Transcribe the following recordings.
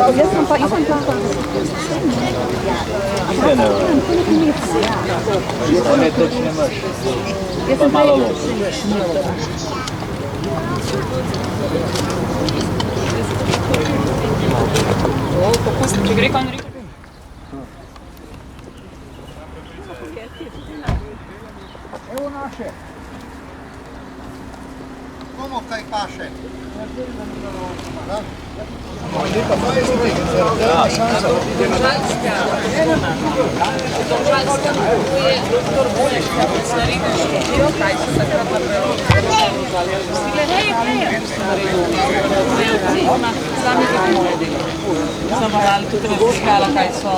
Jaz sem pa Ne, točno imaš. Pa malo lož. Popustim, če gre kaj na rekel. Evo naše. Komu kaj paše? Domžalska kupuje doktor Bolek, naredijo kaj so takrat napravili. Sami tudi moje delo. Sem pa dali tudi raziskala, kaj so...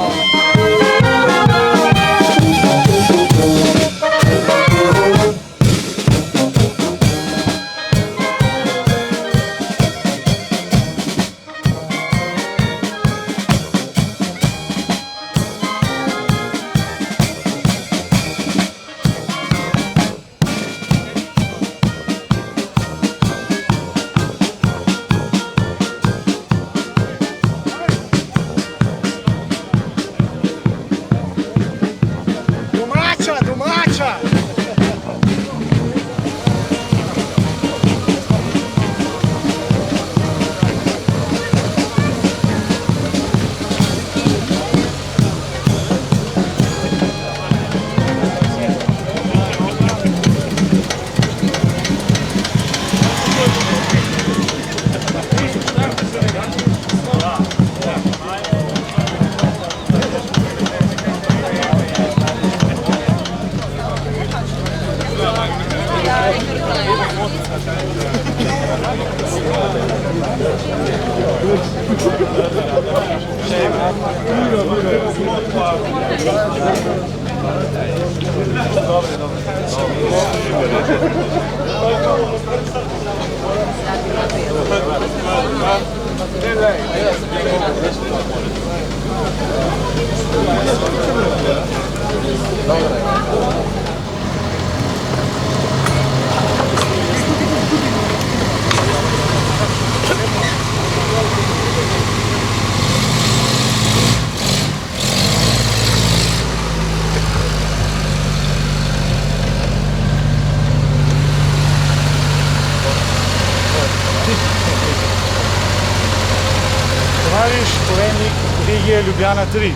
Ljubljana 3.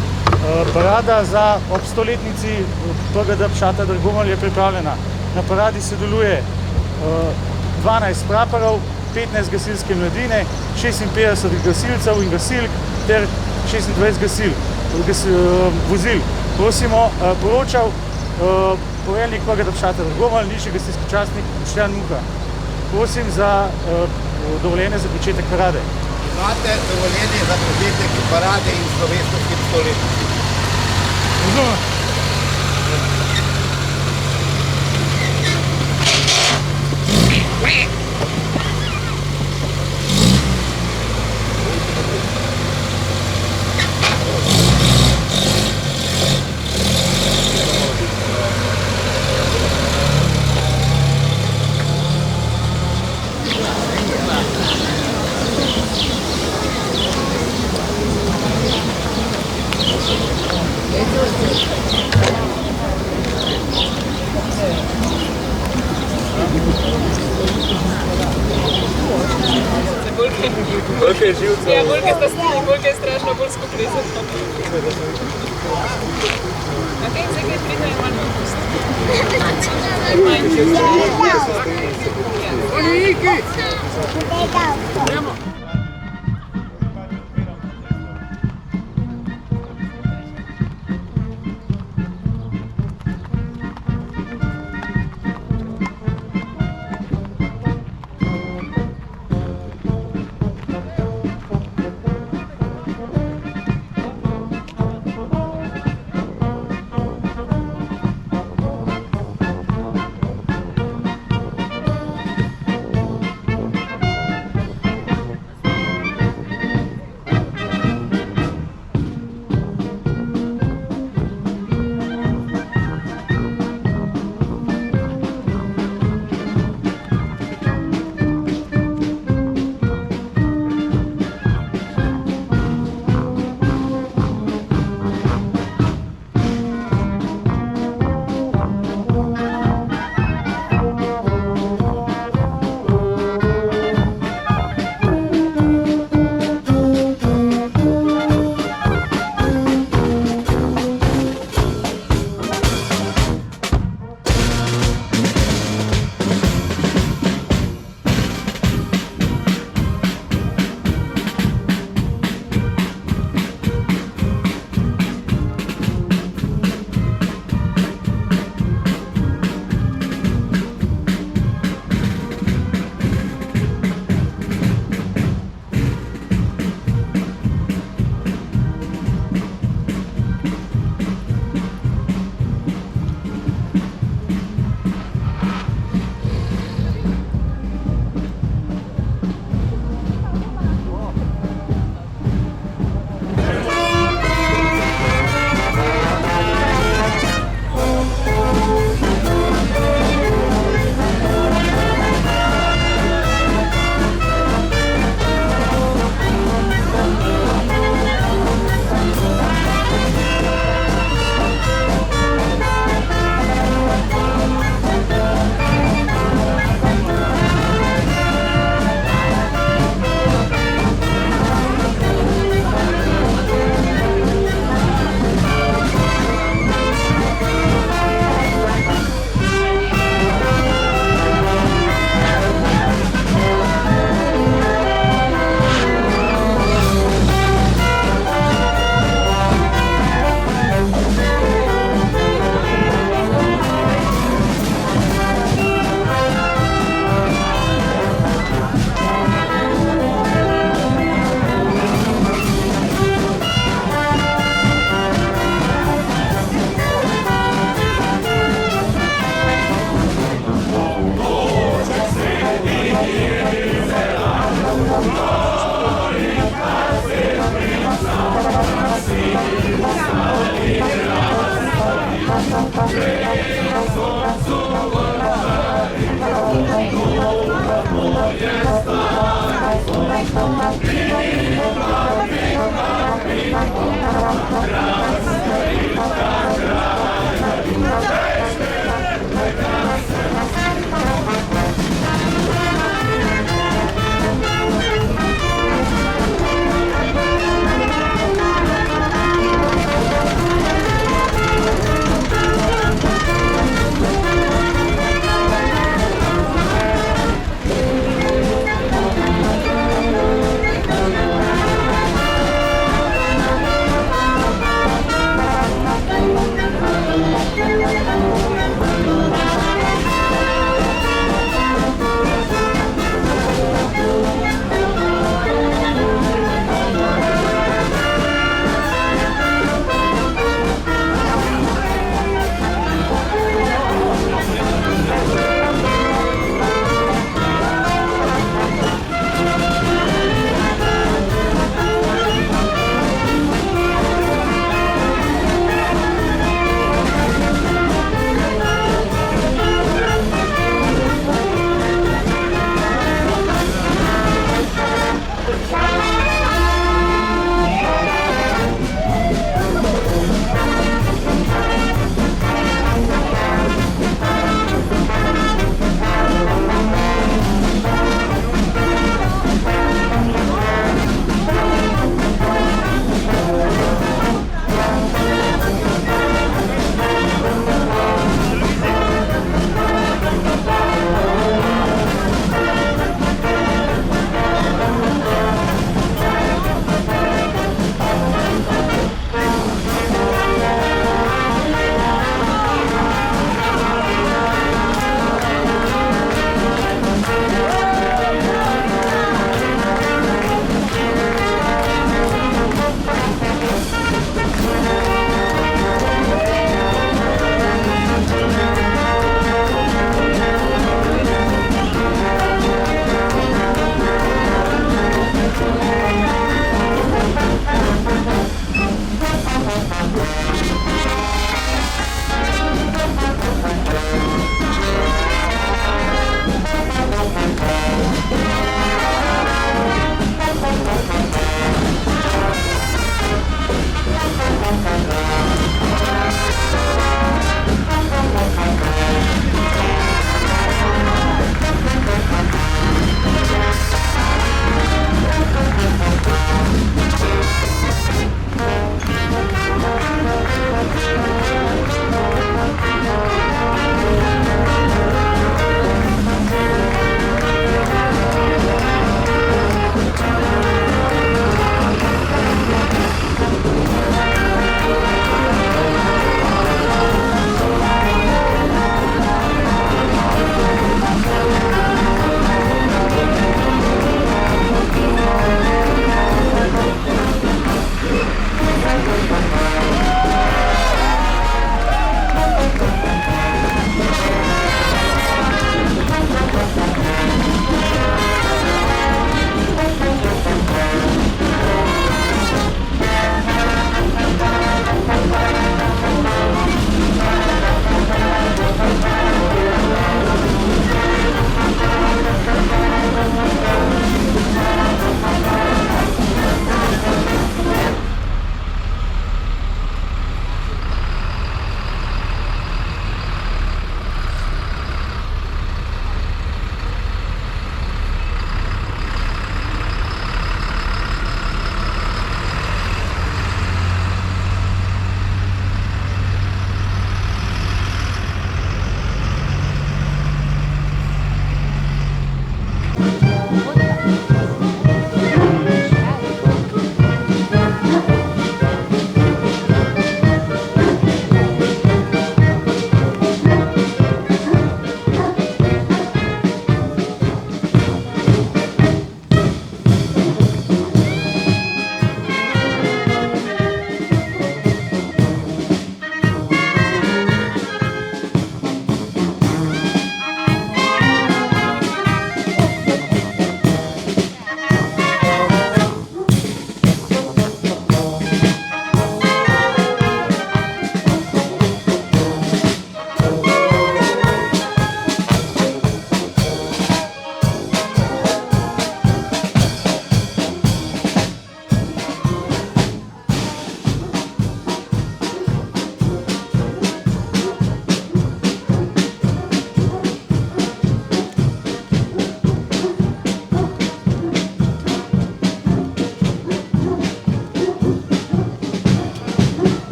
Parada za ob 100-letnici PGD Pšata Dragomelj je pripravljena. Na paradi sodeluje 12 praporov, 15 gasilske mladine, 56 gasilcev in gasilk ter 26 vozil. Prosimo, poročal poveljnik PGD Pšata Dragomelj, višji gasilski častnik Boštjan Muha. Prosim za dovoljenje za začetek parade. Imate dovoljenje za začetek parade in slovesnosti 100-letnici? Koliko je živcev? Ja, bolj sta stili, bolj je strašno, bolj skupaj se to. A kaj zdaj, kaj pride, je malo pust. Manj živcev. Bolniki!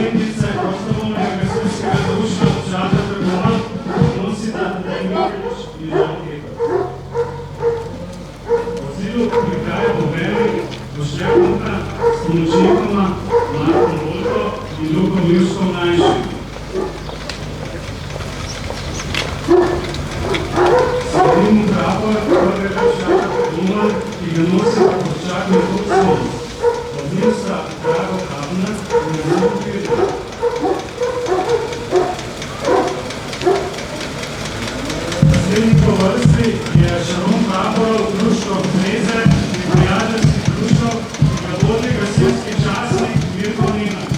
stoletnice prostovoljnega gasilskega društva Pšata Dragoman nosita Danilovič in Žan Keper. Vozilu prihaja po veri Boštja Kunta s pomočnikoma Marko Volko in Luko Mirsko mlajši. Sledimo prapor prvega Pšata Dragoman, ki ga nosita Boštjak in Kocov. Od njih sta Drago Kabner in Janko Pirna. Naslednji po vrsti je Šaron Praporov, društvo Kneze in prijateljskih društv, ki ga vodi gasilski časnik Mirko Ninac.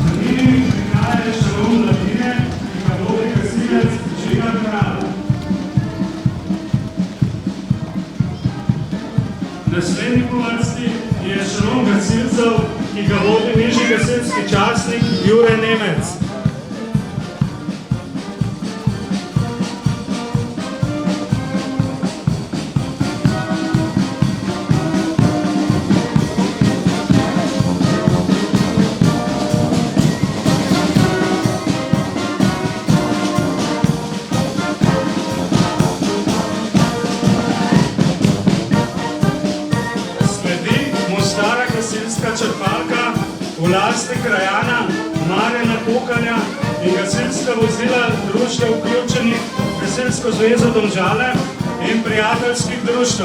Za njimi prihaja Šaron Ladine, ki ga vodi gasilec Žiga Kral. Naslednji po vrsti je Šaron gasilcev, ki ga vodi nižji gasilski časnik Jure Nemec. Črpalka v lasti krajana Marjana Kokalja in gasilska vozila društva vključenih Gasilsko zvezo Domžale in prijateljskih društv.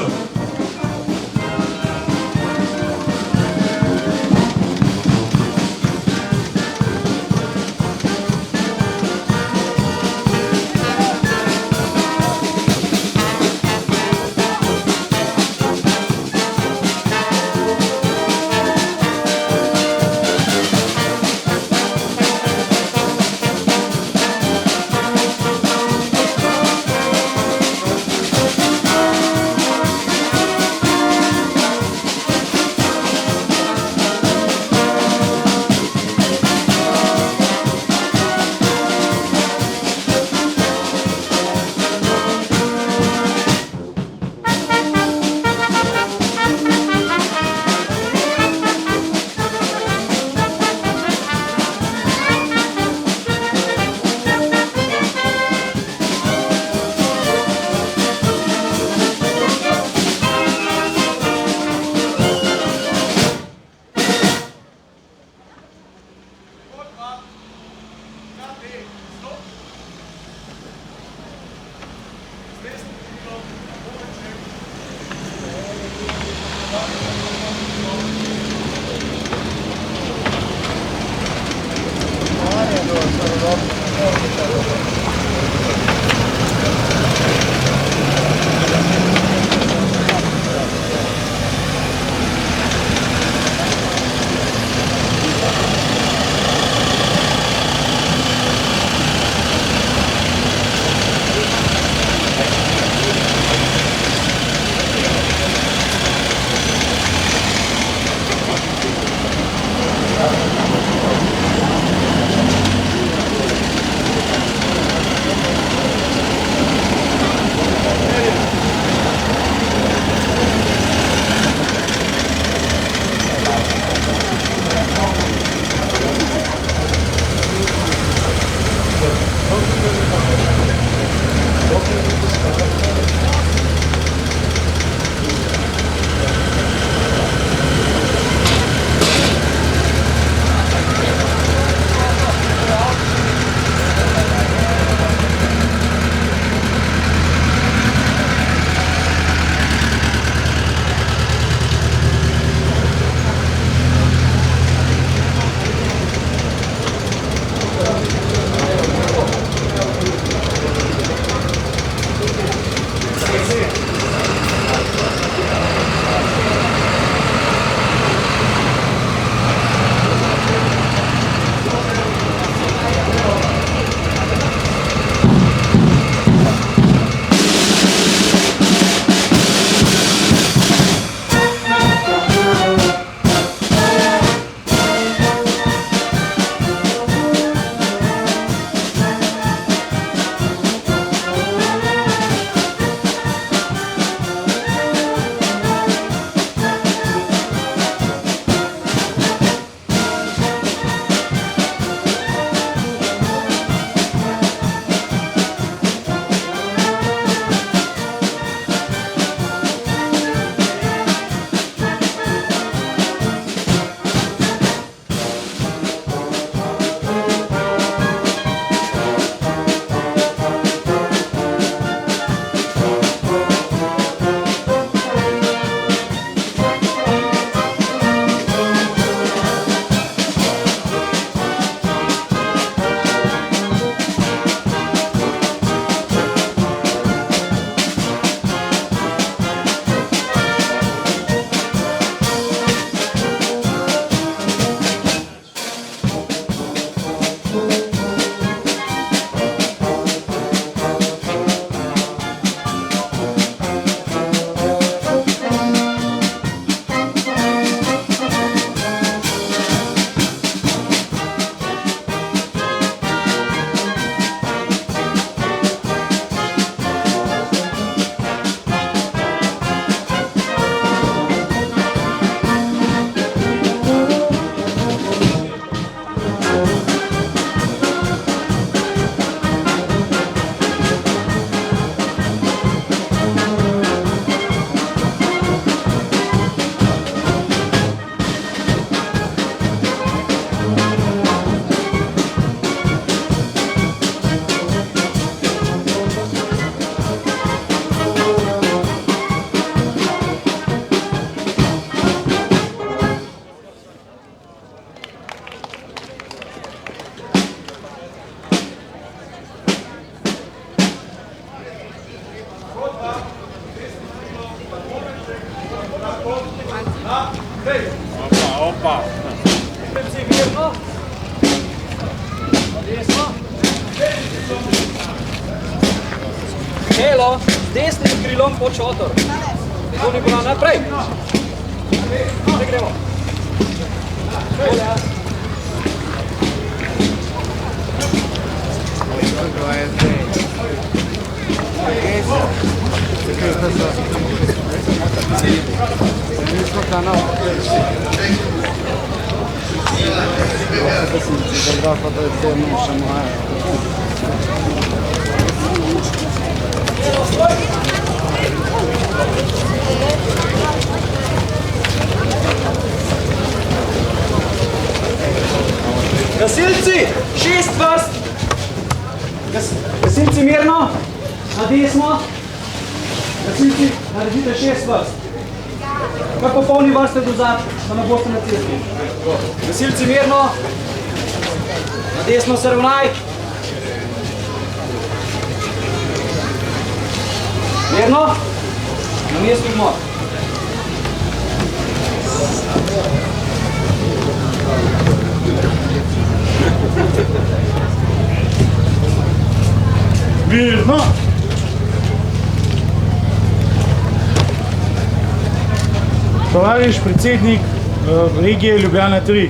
Čelo, z desnim krilom pod šotor. To ni bila naprej. Zdaj gremo. Volja. Gasilci, 6 vrst. Gasilci mirno, na desno. Gasilci, naredite 6 vrst. Kar po polni vrste do zad, da ne boste na cesti. Gasilci mirno, na desno se ravnaj. Mirno, na mestu odmor. Mirno! Tovariš predsednik regije Ljubljana 3.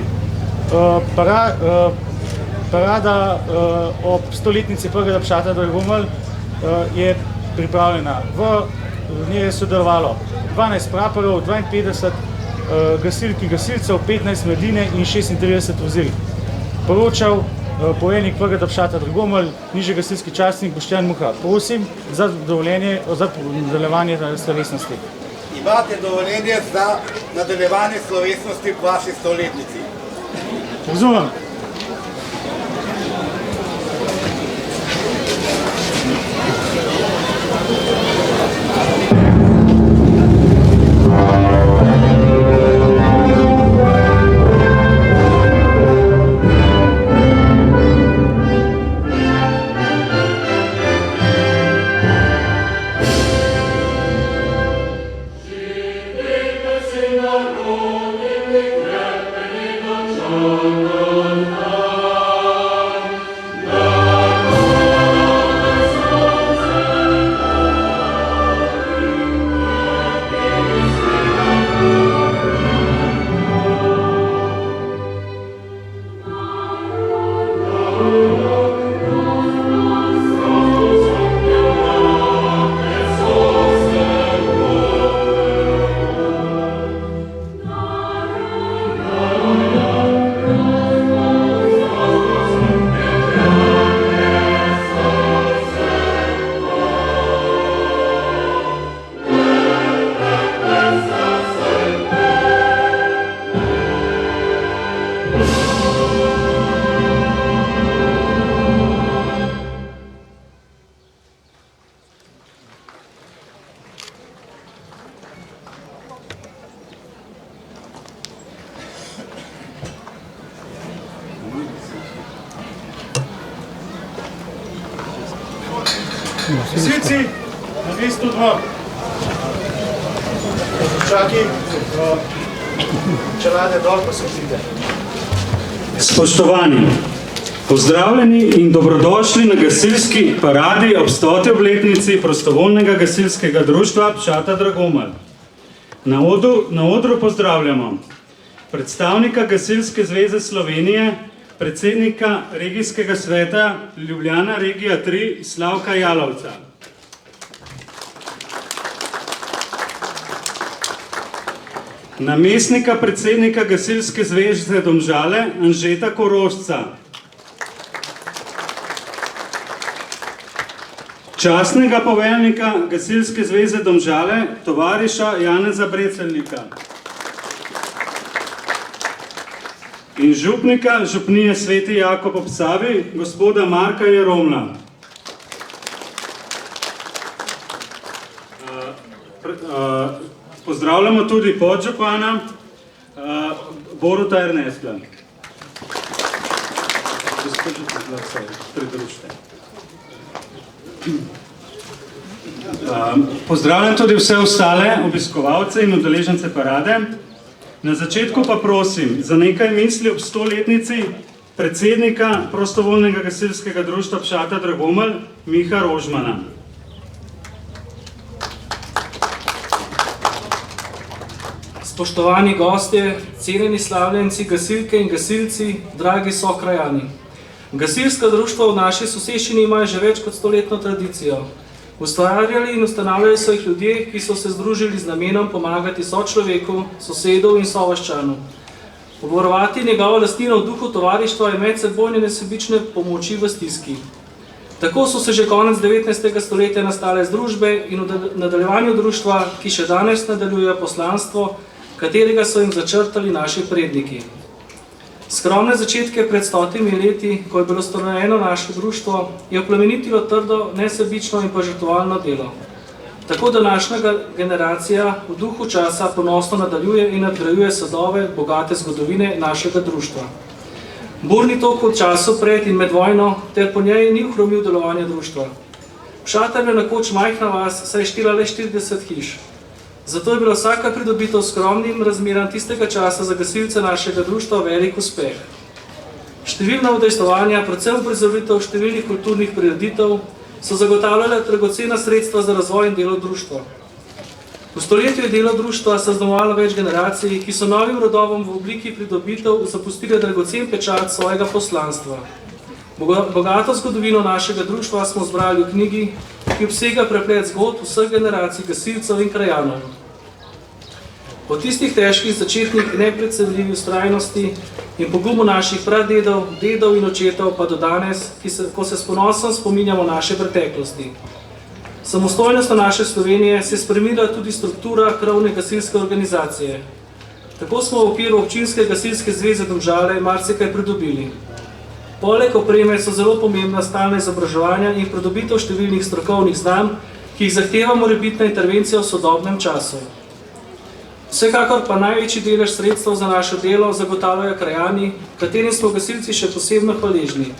Parada ob 100-letnici prvega pšata Dragomelj je pripravljena. V njej je sodelovalo 12 praporov, 52 gasilk in gasilcev, 15 mladine in 36 vozil. Poročal poveljnik prvega pšata Dragomelj, nižji gasilski častnik Boštjan Muha. Prosim za dovoljenje za nadaljevanje slovesnosti. Imate dovoljenje za nadaljevanje slovesnosti v vaši 100-letnici? Razumem. Gasilci, na mestu odmor. Čaki, čelade dol, pa se vzide. Spoštovani, pozdravljeni in dobrodošli na gasilski paradi ob 100. obletnici prostovoljnega gasilskega društva Pšata Dragomelj. Na odru pozdravljamo predstavnika Gasilske zveze Slovenije, predsednika regijskega sveta Ljubljana regija 3 Slavka Jalovca. Namestnika predsednika Gasilske zveze Domžale Anžeta Korošca. Častnega poveljnika Gasilske zveze Domžale tovariša Janeza Brecelnika. In župnika župnije Sveti Jakob ob Savi, gospoda Marka Jeromla. Pozdravljamo tudi podžupana Boruta Ernestla. Pozdravljam tudi vse ostale obiskovalce in udeležence parade. Na začetku pa prosim za nekaj misli ob 100-letnici predsednika prostovoljnega gasilskega društva Pšata Dragomelj, Miha Rožmana. Spoštovani gostje, cenjeni slavljenci, gasilke in gasilci, dragi sokrajani. Gasilska društva v naši soseščini imajo že več kot 100-letno tradicijo. Ustvarjali in ustanavljali so jih ljudje, ki so se združili z namenom pomagati sočloveku, sosedov in sovaščanu. Obvarovati njegovo lastnino v duhu tovarištva in medsebojne nesebične pomoči v stiski. Tako so se že konec 19. stoletja nastale združbe in v nadaljevanju društva, ki še danes nadaljuje poslanstvo, katerega so jim začrtali naši predniki. Skromne začetke pred 100 leti, ko je bilo ustanovljeno naše društvo, je oplemenitilo trdo, nesebično in pa žrtvovalno delo. Tako današnja generacija v duhu časa ponosno nadaljuje in nadgrajuje sadove bogate zgodovine našega društva. Burni tok v času pred in med vojno ter po njej ni ohromil delovanje društva. Pšatar je nekoč majhna vas, saj je štela le 40 hiš. Zato je bila vsaka pridobitev skromnim razmeram tistega časa za gasilce našega društva velik uspeh. Številna udejstvovanja, predvsem uprizoritev številnih kulturnih prireditev, so zagotavljale dragocena sredstva za razvoj in delo društva. V stoletju je delo društva zaznamovalo več generacij, ki so novim rodovom v obliki pridobitev zapustili dragocen pečat svojega poslanstva. Bogato zgodovino našega društva smo zbrali v knjigi, ki obsega preplet zgodb vseh generacij gasilcev in krajanov. Po tistih težkih začetnih neprecedljivih vztrajnosti in pogumu naših pradedov, dedov in očetov pa do danes, ko se s ponosom spominjamo naše preteklosti. Samostojnostjo naše Slovenije se je spremenila tudi struktura krovne gasilske organizacije. Tako smo v okviru Občinske gasilske zveze Domžale marsikaj pridobili. Poleg opreme so zelo pomembna stalna izobraževanja in pridobitev številnih strokovnih znanj, ki jih zahteva morebitna intervencija v sodobnem času. Vsekakor pa največji delež sredstev za naše delo zagotavljajo krajani, katerim smo gasilci še posebno hvaležni.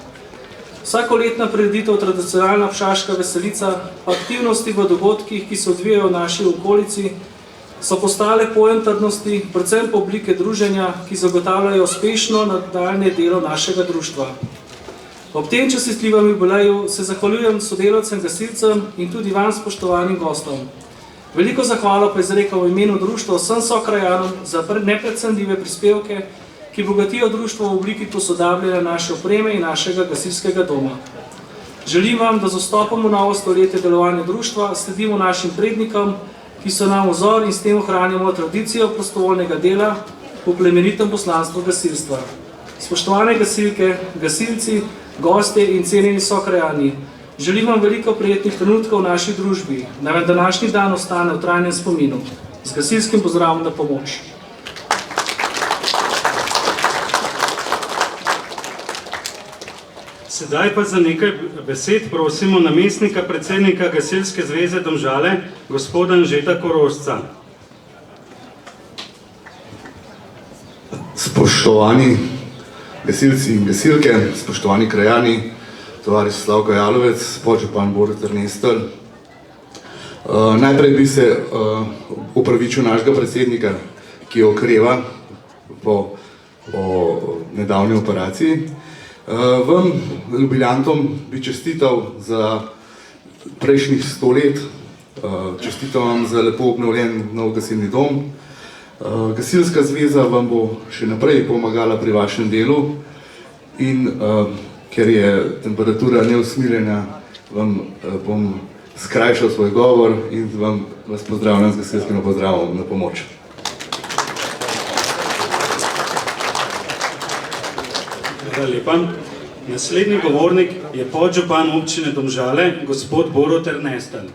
Vsakoletna prireditev tradicionalna pšaška veselica, aktivnosti v dogodkih, ki se odvijajo v naši okolici, so postale pojem trdnosti, predvsem po oblike druženja, ki zagotavljajo uspešno nadaljnje delo našega društva. Ob tem častitljivem jubileju se zahvaljujem sodelavcem gasilcem in tudi vam, spoštovanim gostom. Veliko zahvalo pa izrekam v imenu društva vsem sokrajanom za neprecenljive prispevke, ki bogatijo društvo v obliki posodabljanja naše opreme in našega gasilskega doma. Želim vam, da z vstopom v novo stoletje delovanja društva sledimo našim prednikom, ki so nam vzor in s tem ohranjamo tradicijo prostovoljnega dela v plemenitem poslanstvu gasilstva. Spoštovane gasilke, gasilci, gostje in cenjeni sokrajani, želim vam veliko prijetnih trenutkov v naši družbi, naj vam današnji dan ostane v trajnem spominu. Z gasilskim pozdravom na pomoč. Sedaj pa za nekaj besed prosimo namestnika predsednika Gasilske zveze Domžale, gospoda Anžeta Korošca. Spoštovani gasilci in gasilke, spoštovani krajani, tovariš Slavko Jalovec, podžupan Borut Ernestl. Najprej bi se opravičil našega predsednika, ki okreva po nedavni operaciji. Vam, ljubiljantom, bi čestital za prejšnjih 100 let, čestital vam za lepo obnovljen nov gasilni dom. Gasilska zveza vam bo še naprej pomagala pri vašem delu in ker je temperatura neusmiljena, vam bom skrajšal svoj govor in vas pozdravljam z gasilskim pozdravom na pomoč. Hvala lepa. Naslednji govornik je podžupan občine Domžale, gospod Borut Ernestl.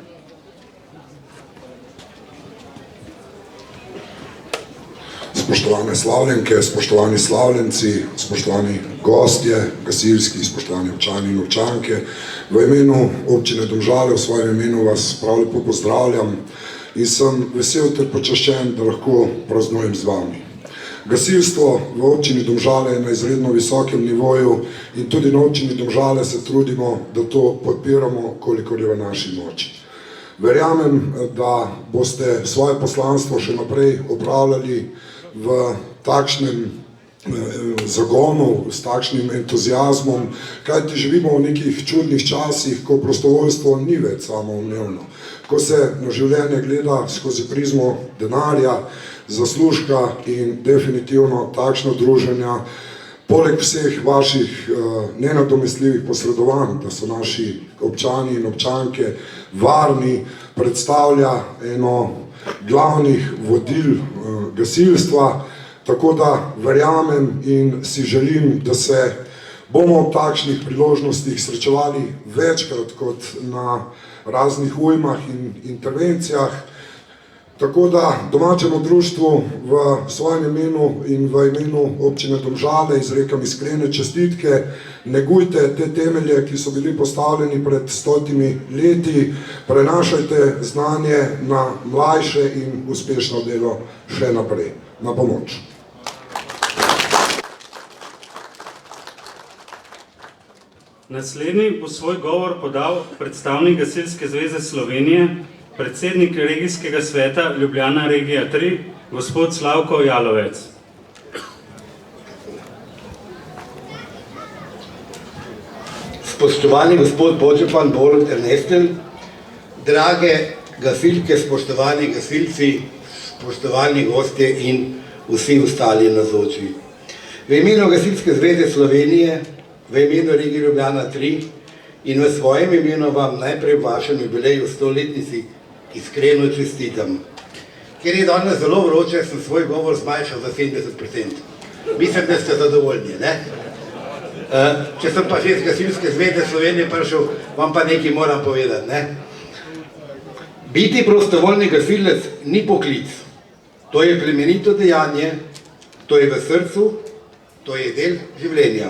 Spoštovane slavljenke, spoštovani slavljenci, spoštovani gostje, gasilski, spoštovani občani in občanke, v imenu občine Domžale, v svojem imenu vas prav lepo pozdravljam in sem vesel ter počaščen, da lahko praznujem z vami. Gasilstvo v občini Domžale je na izredno visokem nivoju in tudi na občini Domžale se trudimo, da to podpiramo, kolikor je v naši moči. Verjamem, da boste svoje poslanstvo še naprej opravljali v takšnem zagonu, s takšnim entuziazmom, kajti živimo v nekih čudnih časih, ko prostovoljstvo ni več samoumevno, ko se na življenje gleda skozi prizmo denarja, zaslužka in definitivno takšno druženja, poleg vseh vaših nenadomestljivih posredovanj, da so naši občani in občanke varni, predstavlja eno glavnih vodil gasilstva, tako da verjamem in si želim, da se bomo v takšnih priložnostih srečevali večkrat kot na raznih ujmah in intervencijah. Tako da domačemu društvu v svojem imenu in v imenu občine Domžale izrekam iskrene čestitke, negujte te temelje, ki so bili postavljeni pred 100 leti, prenašajte znanje na mlajše in uspešno delo še naprej. Na pomoč. Naslednji bo svoj govor podal predstavnik Gasilske zveze Slovenije, predsednik regijskega sveta Ljubljana regija 3, gospod Slavko Jalovec. Spoštovani gospod podžupan Borut Ernesten, drage gasilke, spoštovani gasilci, spoštovani gostje in vsi ostali navzoči. V imenu Gasilske zveze Slovenije, v imenu regije Ljubljana 3 in v svojem imenu vam najprej v vašem jubileju 100-letnici iskreno čestitam. Ker je danes zelo vroče, sem svoj govor zmanjšal za 70%. Mislim, da ste zadovoljni, ne? Če sem pa že iz Gasilske zveze Slovenije prišel, vam pa nekaj moram povedati, ne? Biti prostovoljni gasilec ni poklic. To je plemenito dejanje, to je v srcu, to je del življenja.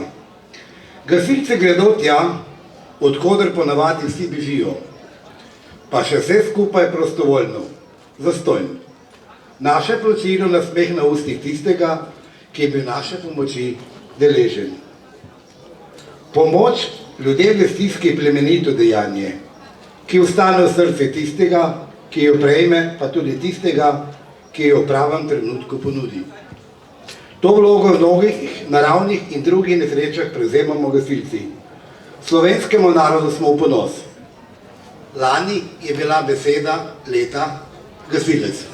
Gasilci gredo tja, odkoder ponavadi vsi bežijo. Pa še vse skupaj prostovoljno, zastonj. Naše plačilo nasmeh na ustih tistega, ki je bil naše pomoči deležen. Pomoč ljudem v stiski je plemenito dejanje, ki ostane v srcu tistega, ki jo prejme, pa tudi tistega, ki jo v pravem trenutku ponudi. To vlogo v mnogih naravnih in drugih nesrečah prevzemamo gasilci. Slovenskemu narodu smo v ponos. Lani je bila beseda leta gasilec.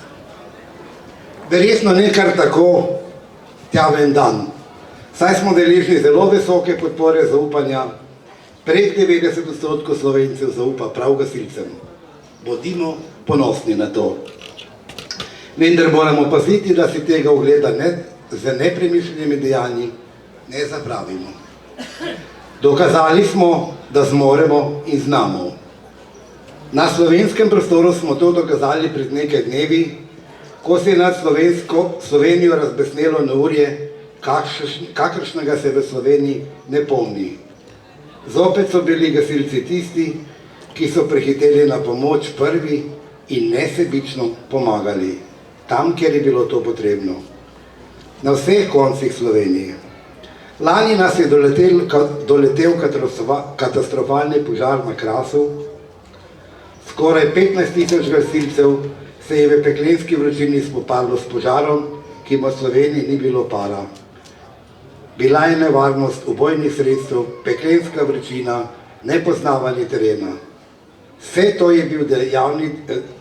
Verjetno ne kar tako tja v en dan. Saj smo deležni zelo visoke podpore zaupanja, prek 90% Slovencev zaupa prav gasilcem. Bodimo ponosni na to. Vendar moramo paziti, da si tega ogleda z nepremišljenimi dejanji ne zapravimo. Dokazali smo, da zmoremo in znamo. Na slovenskem prostoru smo to dokazali pred nekaj dnevi, ko se je nad Slovenijo razbesnelo neurje, kakršnega se v Sloveniji ne pomni. Zopet so bili gasilci tisti, ki so prihiteli na pomoč prvi in nesebično pomagali, tam, kjer je bilo to potrebno. Na vseh koncih Slovenije. Lani nas je doletel katastrofalni požar na Krasu. Skoraj 15.000 gasilcev se je v peklenski vročini spopadlo s požarom, ki mu v Sloveniji ni bilo para. Bila je nevarnost ubojnih sredstev, peklenska vročina, nepoznavanje terena. Vse to je bil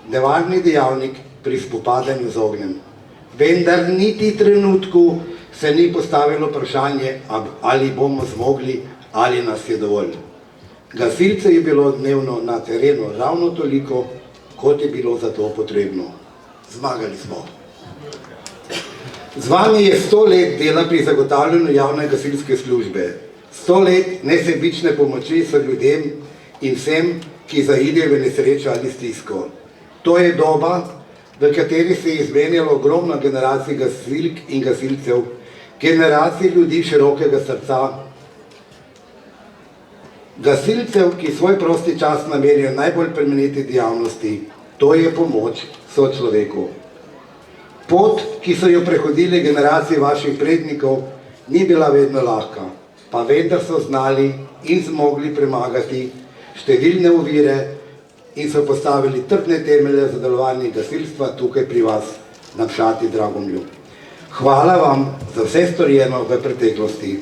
nevarni dejavnik pri spopadanju z ognjem. Vendar niti trenutku se ni postavilo vprašanje, ali bomo zmogli, ali nas je dovolj. Gasilcev je bilo dnevno na terenu ravno toliko, kot je bilo za to potrebno. Zmagali smo. Z vami je 100 let dela pri zagotavljanju javne gasilske službe. 100 let nesebične pomoči so ljudem in vsem, ki zaidejo v nesrečo ali stisko. To je doba, v kateri se je izmenjalo ogromno generacij gasilk in gasilcev, generacij ljudi širokega srca, gasilcev, ki svoj prosti čas namerijo najbolj plemeniti dejavnosti, to je pomoč sočloveku. Pot, ki so jo prehodili generacije vaših prednikov, ni bila vedno lahka, pa vendar so znali in zmogli premagati številne ovire in so postavili trdne temelje za delovanje gasilstva tukaj pri vas na Pšati Dragomlju. Hvala vam za vse storjeno v preteklosti.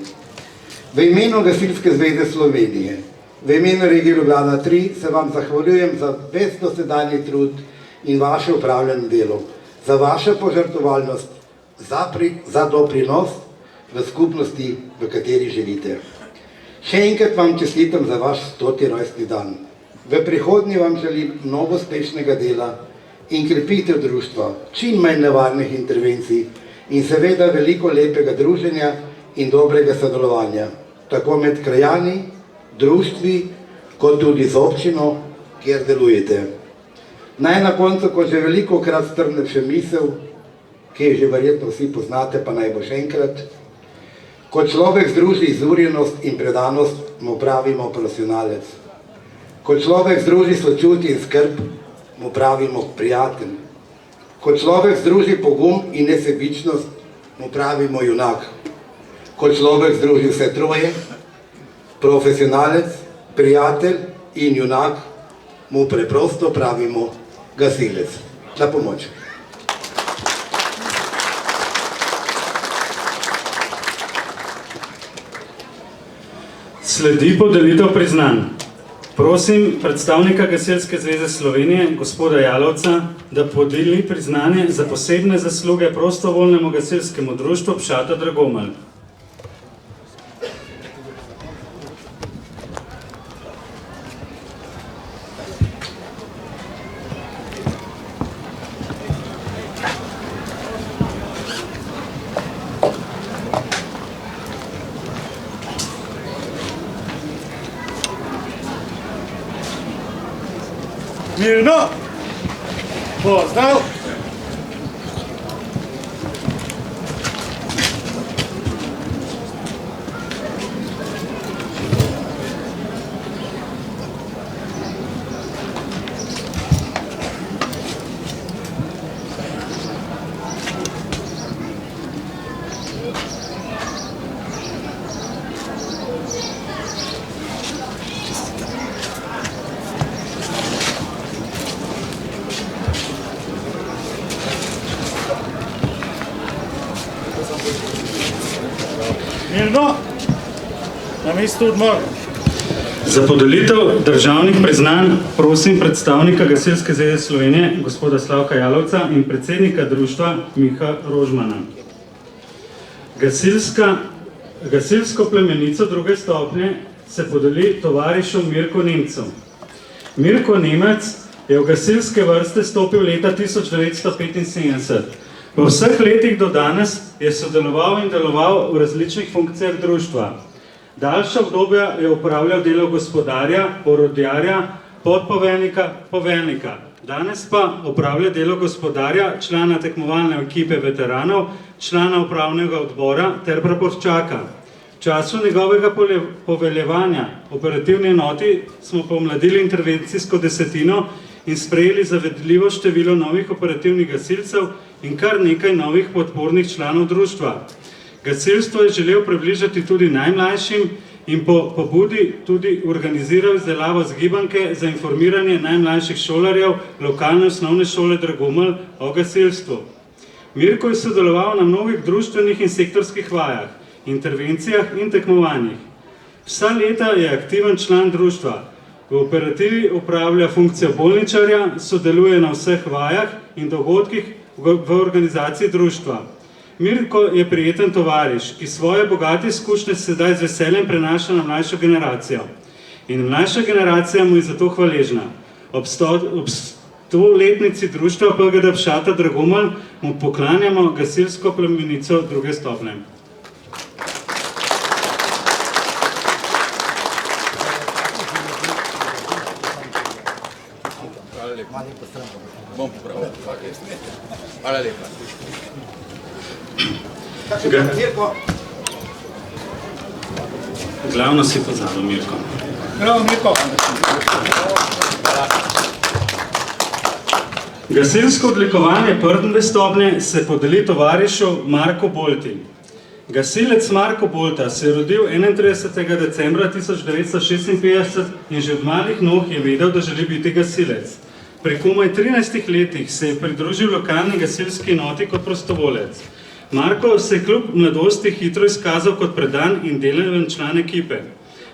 V imenu Gasilske zveze Slovenije, v imenu regije Ljubljana 3 se vam zahvaljujem za ves dosedanji trud in vaše upravljeno delo, za vašo požrtvovalnost, za doprinos v skupnosti, v kateri živite. Še enkrat vam čestitam za vaš 100. rojstni dan. V prihodnje vam želim mnogo uspešnega dela in krepitev društva, čim manj nevarnih intervencij in seveda veliko lepega druženja in dobrega sodelovanja, tako med krajani, društvi, kot tudi z občino, kjer delujete. Naj na koncu, ko že veliko krat strnem še misel, ki že verjetno vsi poznate, pa naj bo še enkrat. Ko človek združi izurjenost in predanost, mu pravimo profesionalec. Ko človek združi sočutje in skrb, mu pravimo prijatelj. Ko človek združi pogum in nesebičnost, mu pravimo junak. Ko človek združi vse troje, profesionalec, prijatelj in junak, mu preprosto pravimo gasilec. Na pomoč. Sledi podelitev priznanj. Prosim predstavnika Gasilske zveze Slovenije, gospoda Jalovca, da podeli priznanje za posebne zasluge prostovoljnemu gasilskemu društvu Pšata Dragomelj. Mirno! Pozdrav! Mirno! Na mestu odmor. Za podelitev državnih priznanj prosim predstavnika Gasilske zveze Slovenije, gospoda Slavka Jalovca in predsednika društva Miha Rožmana. Gasilsko plemenico druge stopnje se podeli tovarišu Mirko Nemcu. Mirko Nemec je v gasilske vrste stopil leta 1975. V vseh letih do danes je sodeloval in deloval v različnih funkcijah društva. Daljša obdobja je upravljal delo gospodarja, orodjarja, podpoveljnika, poveljnika. Danes pa upravlja delo gospodarja, člana tekmovalne ekipe veteranov, člana upravnega odbora ter praporščaka. V času njegovega poveljevanja operativni enoti smo pomladili intervencijsko desetino in sprejeli zavedljivo število novih operativnih gasilcev in kar nekaj novih podpornih članov društva. Gasilstvo je želel približati tudi najmlajšim in po pobudi tudi organiziral izdelavo zgibanke za informiranje najmlajših šolarjev lokalne osnovne šole Dragomelj o gasilstvu. Mirko je sodeloval na mnogih društvenih in sektorskih vajah, intervencijah in tekmovanjih. Vsa leta je aktiven član društva. V operativi upravlja funkcijo bolničarja, sodeluje na vseh vajah in dogodkih v organizaciji društva. Mirko je prijeten tovariš, ki svoje bogate izkušnje sedaj z veseljem prenaša na mlajšo generacijo. In mlajša generacija mu je zato hvaležna. Ob 100-letnici društva PGD Pšata Dragomelj mu poklanjamo gasilsko plemenico druge stopnje. Bom popravil. Hvala lepa. Glavno si pozabil, Mirko. Bravo, Mirko! Gasilsko odlikovanje prve stopnje se podeli tovarišu Marko Bolti. Gasilec Marko Bolta se je rodil 31. decembra 1956 in že od malih nog je vedel, da želi biti gasilec. Pri komaj 13 letih se je pridružil lokalni gasilski enoti kot prostovolec. Marko se je kljub mladosti hitro izkazal kot predan in delaven član ekipe.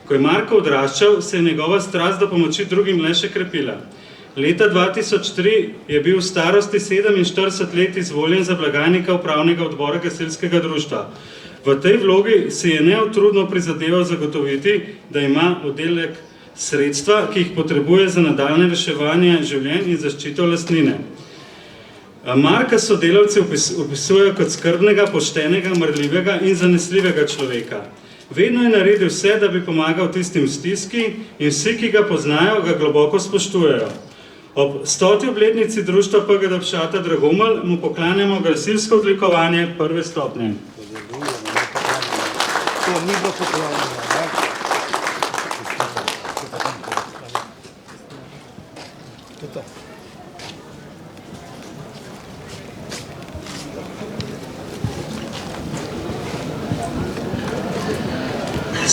Ko je Marko odraščal, se je njegova strast do pomoči drugim le še krepila. Leta 2003 je bil v starosti 47 let izvoljen za blagajnika upravnega odbora gasilskega društva. V tej vlogi si je neutrudno prizadeval zagotoviti, da ima oddelek sredstva, ki jih potrebuje za nadaljne reševanje življenj in zaščito lastnine. Marka sodelavci opisujejo kot skrbnega, poštenega, marljivega in zanesljivega človeka. Vedno je naredil vse, da bi pomagal tistim v stiski in vsi, ki ga poznajo, ga globoko spoštujejo. Ob 100. obletnici društva PGD Pšata Dragomelj mu poklanjamo gasilsko odlikovanje 1. stopnje.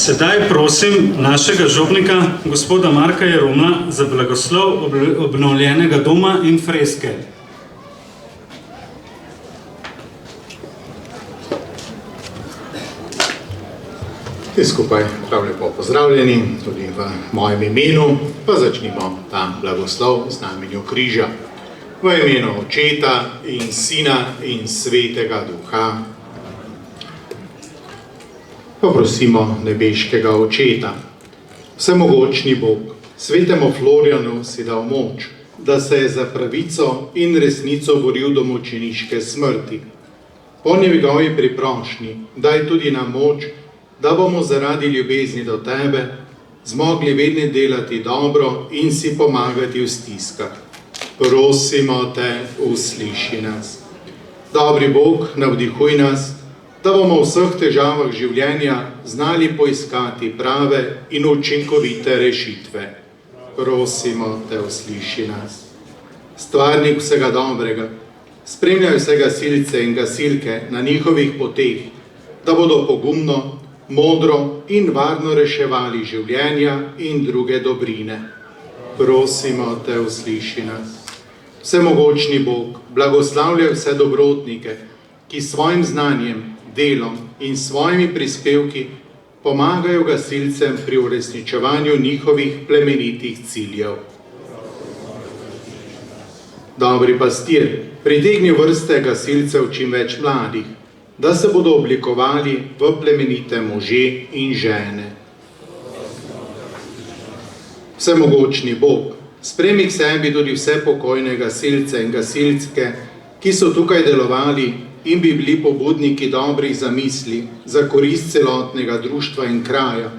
Sedaj prosim našega župnika, gospoda Marka Jerumla, za blagoslov obnovljenega doma in freske. Vsi skupaj prav lepo pozdravljeni, tudi v mojem imenu, pa začnimo ta blagoslov z znamenjem križa. V imenu Očeta in Sina in Svetega Duha. Poprosimo nebeškega Očeta. Vsemogočni Bog, svetemu Florjanu si dal moč, da se je za pravico in resnico boril do mučeniške smrti. Po njegovi priprošnji daj tudi nam moč, da bomo zaradi ljubezni do tebe zmogli vedno delati dobro in si pomagati v stiskah. Prosimo te, usliši nas. Dobri Bog, navdihuj nas, da bomo v vseh težavah življenja znali poiskati prave in učinkovite rešitve. Prosimo te, usliši nas. Stvarnik vsega dobrega, spremljaj vse gasilce in gasilke na njihovih poteh, da bodo pogumno, modro in varno reševali življenja in druge dobrine. Prosimo te, usliši nas. Vsemogočni Bog, blagoslavljaj vse dobrotnike, ki svojim znanjem, delom in svojimi prispevki pomagajo gasilcem pri uresničevanju njihovih plemenitih ciljev. Dobri pastir, pritegni vrste gasilcev čim več mladih, da se bodo oblikovali v plemenite može in žene. Vsemogočni Bog, sprejmi k sebi tudi vse pokojne gasilce in gasilke, ki so tukaj delovali in bi bili pobudniki dobrih zamisli za korist celotnega društva in kraja,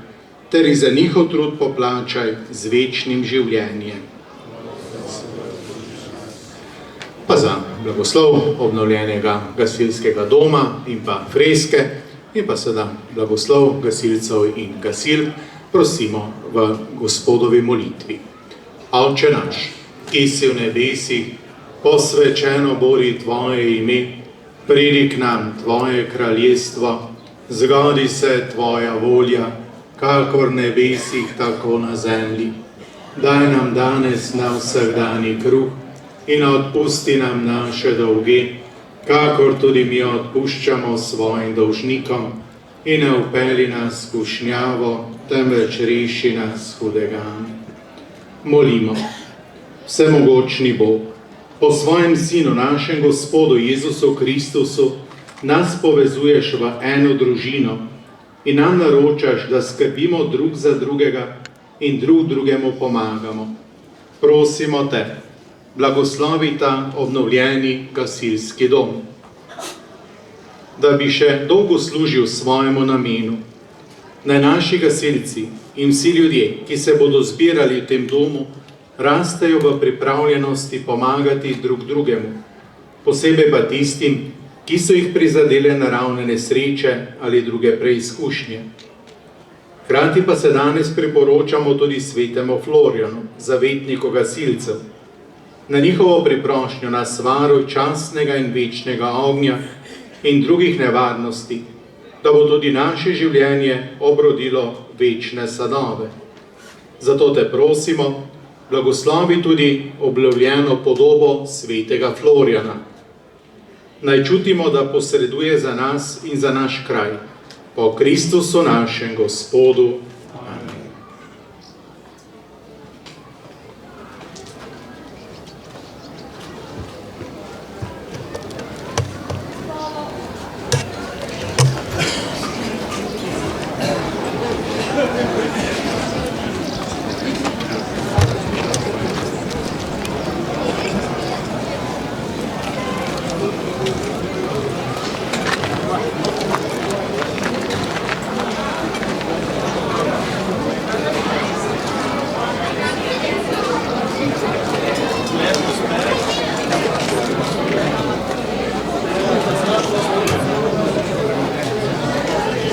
ter jih za njihov trud poplačaj z večnim življenjem. Pa za blagoslov obnovljenega gasilskega doma in pa freske in pa seveda blagoslov gasilcev in gasilk prosimo v Gospodovi molitvi. Oče naš, ki si v nebesih, posvečeno bodi tvoje ime, pridi k nam tvoje kraljestvo, zgodi se tvoja volja, kakor v nebesih, tako na zemlji. Daj nam danes na vsakdanji kruh in odpusti nam naše dolge, kakor tudi mi odpuščamo svojim dolžnikom, in ne vpelji nas v skušnjavo, temveč reši nas hudega. Molimo, vsemogočni Bog, po svojem Sinu, našem Gospodu Jezusu Kristusu, nas povezuješ v eno družino in nam naročaš, da skrbimo drug za drugega in drug drugemu pomagamo. Prosimo te, blagoslovi ta obnovljeni gasilski dom, da bi še dolgo služil svojemu namenu. Naj naši gasilci in vsi ljudje, ki se bodo zbirali v tem domu, rastejo v pripravljenosti pomagati drug drugemu, posebej pa tistim, ki so jih prizadele naravne nesreče ali druge preizkušnje. Hkrati pa se danes priporočamo tudi svetemu Florjanu, zavetniku gasilcev. Na njihovo priprošnjo nas varuj častnega in večnega ognja in drugih nevarnosti, da bo tudi naše življenje obrodilo večne sadove. Zato te prosimo, blagoslovi tudi obnovljeno podobo svetega Florjana. Naj čutimo, da posreduje za nas in za naš kraj. Po Kristusu našem Gospodu. Amen.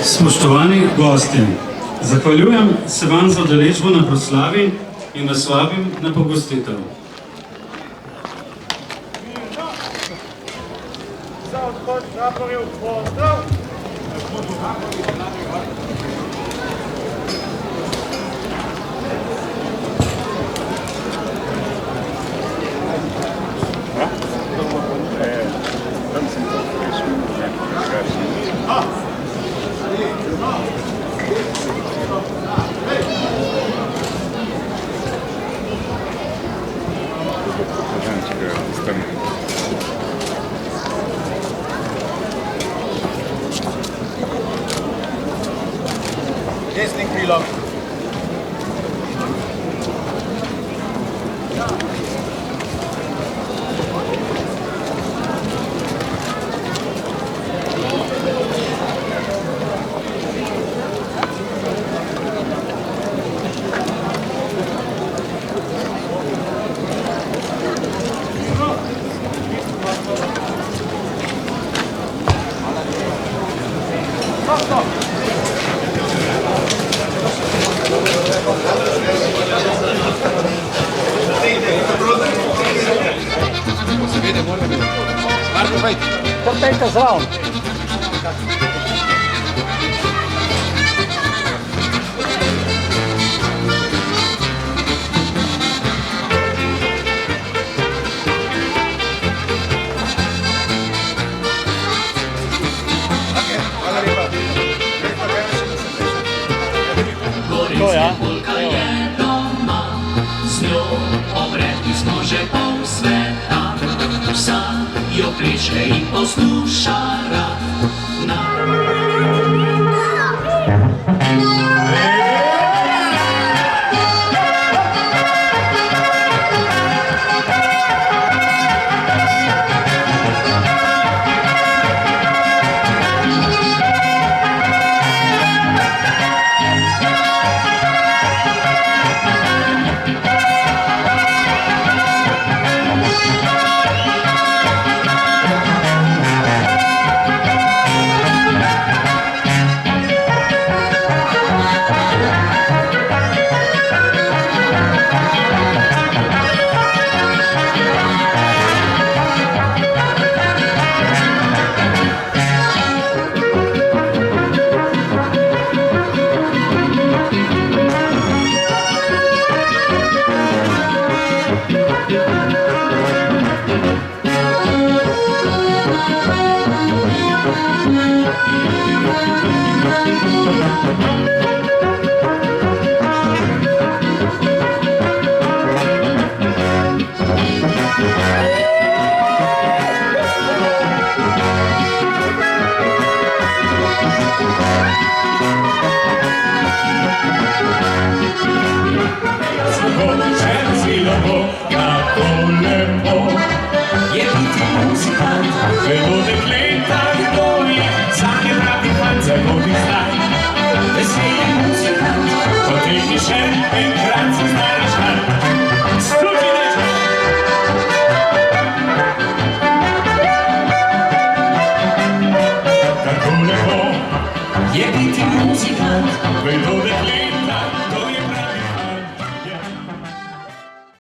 Spoštovani gostje, zahvaljujem se vam za udeležbo na proslavi in vas vabim na pogostitev. Za odhod praporjev pozdrav! Desni krilo. Pojdite zraven. Polka je doma, z njo obredki smo že pol sveta, vsak jo pleše in posluša rad. Je biti muzikant, vedo dekle.